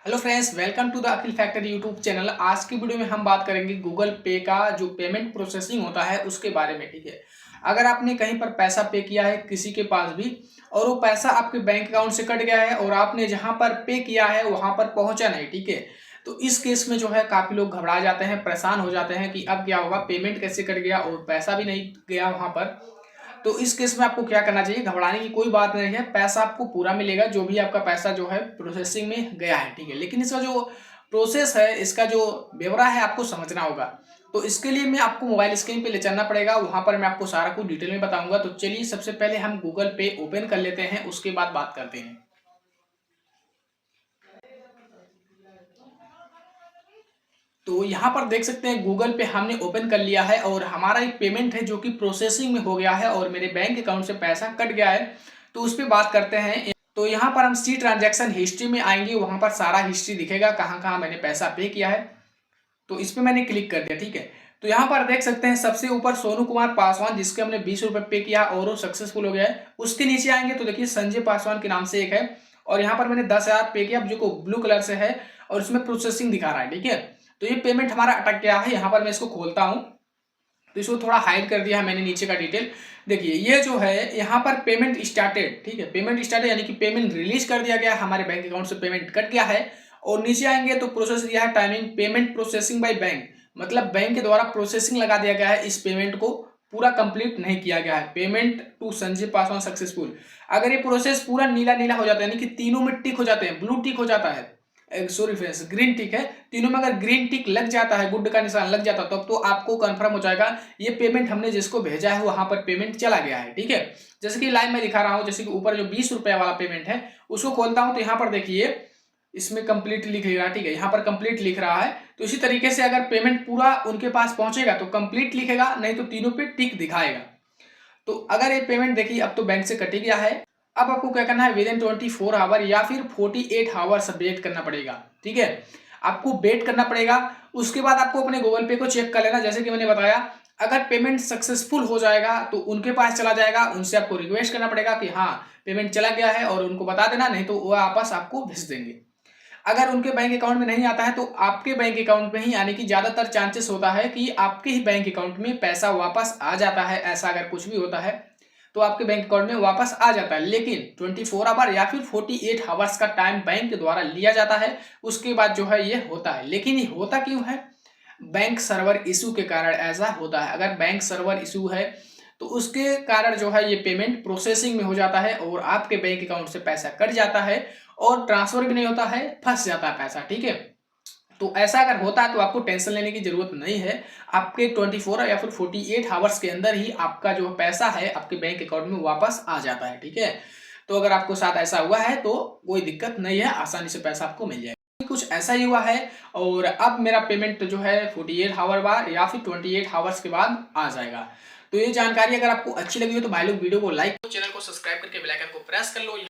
Hello friends, welcome to the Akhil factor YouTube channel. आज की video में हम बात करेंगे गूगल पे का जो पेमेंट प्रोसेसिंग होता है उसके बारे में। ठीक है, अगर आपने कहीं पर पैसा पे किया है किसी के पास भी और वो पैसा आपके बैंक अकाउंट से कट गया है और आपने जहां पर पे किया है वहां पर पहुंचा नहीं, ठीक है, तो इस केस में जो है काफी लोग घबरा जाते हैं, परेशान हो जाते हैं कि अब क्या होगा, पेमेंट कैसे कट गया और पैसा भी नहीं गया वहां पर। तो इस केस में आपको क्या करना चाहिए, घबराने की कोई बात नहीं है, पैसा आपको पूरा मिलेगा, जो भी आपका पैसा जो है प्रोसेसिंग में गया है, ठीक है। लेकिन इसका जो प्रोसेस है, इसका जो ब्यौरा है, आपको समझना होगा। तो इसके लिए मैं आपको मोबाइल स्क्रीन पे ले चलना पड़ेगा, वहां पर मैं आपको सारा कुछ डिटेल में बताऊंगा। तो चलिए सबसे पहले हम गूगल पे ओपन कर लेते हैं, उसके बाद बात करते हैं। तो यहाँ पर देख सकते हैं गूगल पे हमने ओपन कर लिया है और हमारा एक पेमेंट है जो कि प्रोसेसिंग में हो गया है और मेरे बैंक अकाउंट से पैसा कट गया है। तो उस पर बात करते हैं। तो यहाँ पर हम सी ट्रांजैक्शन हिस्ट्री में आएंगे, वहां पर सारा हिस्ट्री दिखेगा, कहाँ कहाँ मैंने पैसा पे किया है। तो इस पर मैंने क्लिक कर दिया, ठीक है। तो यहाँ पर देख सकते हैं सबसे ऊपर सोनू कुमार पासवान, जिसके हमने 20 रुपए पे किया और वो सक्सेसफुल हो गया है। उसके नीचे आएंगे तो देखिए संजय पासवान के नाम से एक है और यहाँ पर मैंने 10,000 पे किया, जो को ब्लू कलर से है और इसमें प्रोसेसिंग दिखा रहा है, ठीक है। तो ये पेमेंट हमारा अटक गया है। यहाँ पर मैं इसको खोलता हूँ तो इसको थोड़ा हाइड कर दिया है मैंने नीचे का डिटेल। देखिए ये जो है यहाँ पर पेमेंट स्टार्टेड, ठीक है, पेमेंट स्टार्टेड यानी कि पेमेंट रिलीज कर दिया गया है, हमारे बैंक अकाउंट से पेमेंट कट गया है। और नीचे आएंगे तो प्रोसेस दिया है timing payment processing by bank, मतलब बैंक के द्वारा प्रोसेसिंग लगा दिया गया है, इस पेमेंट को पूरा कंप्लीट नहीं किया गया है। Payment to Sanjay Paswan successful. अगर ये प्रोसेस पूरा नीला नीला हो जाता है, यानी कि तीनों में टिक हो जाते हैं, ब्लू टिक हो जाता है, सॉरी फ्रेंड्स ग्रीन टिक है, तीनों में अगर ग्रीन टिक लग जाता है, गुड का निशान लग जाता है, तब तो आपको कंफर्म हो जाएगा ये पेमेंट हमने जिसको भेजा है वहां पर पेमेंट चला गया है, ठीक है। जैसे कि लाइव में दिखा रहा हूं, जैसे कि ऊपर जो 20 रुपए वाला पेमेंट है उसको खोलता हूं तो यहाँ पर देखिए इसमें कंप्लीट लिख रहा है, ठीक है, यहाँ पर कंप्लीट लिख रहा है। तो इसी तरीके से अगर पेमेंट पूरा उनके पास पहुंचेगा तो कंप्लीट लिखेगा, नहीं तो तीनों पे टिक दिखाएगा। तो अगर ये पेमेंट देखिए अब तो बैंक से कट ही गया है। अब आपको क्या करना है, विद इन 24 आवर या फिर 48 आवर्स वेट करना पड़ेगा, ठीक है, आपको वेट करना पड़ेगा। उसके बाद आपको अपने गूगल पे को चेक कर लेना, जैसे कि मैंने बताया, अगर पेमेंट सक्सेसफुल हो जाएगा तो उनके पास चला जाएगा, उनसे आपको रिक्वेस्ट करना पड़ेगा कि हाँ पेमेंट चला गया है और उनको बता देना, नहीं तो वो वापस आपको भेज देंगे। अगर उनके बैंक अकाउंट में नहीं आता है तो आपके बैंक अकाउंट में ही आने की ज्यादातर चांसेस होता है कि आपके ही बैंक अकाउंट में पैसा वापस आ जाता है। ऐसा अगर कुछ भी होता है तो आपके बैंक अकाउंट में वापस आ जाता है, लेकिन 24 आवर या फिर 48 आवर्स का टाइम बैंक के द्वारा लिया जाता है, उसके बाद जो है ये होता है। लेकिन ये होता क्यों है, बैंक सर्वर इशू के कारण ऐसा होता है। अगर बैंक सर्वर इशू है तो उसके कारण जो है ये पेमेंट प्रोसेसिंग में हो जाता है और आपके बैंक अकाउंट से पैसा कट जाता है और ट्रांसफर भी नहीं होता है, फंस जाता है पैसा, ठीक है। तो ऐसा अगर होता है तो आपको टेंशन लेने की जरूरत नहीं है, आपके 24 या फिर 48 आवर्स के अंदर ही आपका जो पैसा है आपके बैंक अकाउंट में वापस आ जाता है, ठीक है। तो अगर आपको साथ ऐसा हुआ है तो कोई दिक्कत नहीं है, आसानी से पैसा आपको मिल जाएगा। कुछ ऐसा ही हुआ है और अब मेरा पेमेंट जो है 48 आवर बाद या फिर 28 आवर्स के बाद आ जाएगा। तो ये जानकारी अगर आपको अच्छी लगी हो तो भाई लोग वीडियो को लाइक, चैनल को सब्सक्राइब करके बेल आइकन को प्रेस कर लो।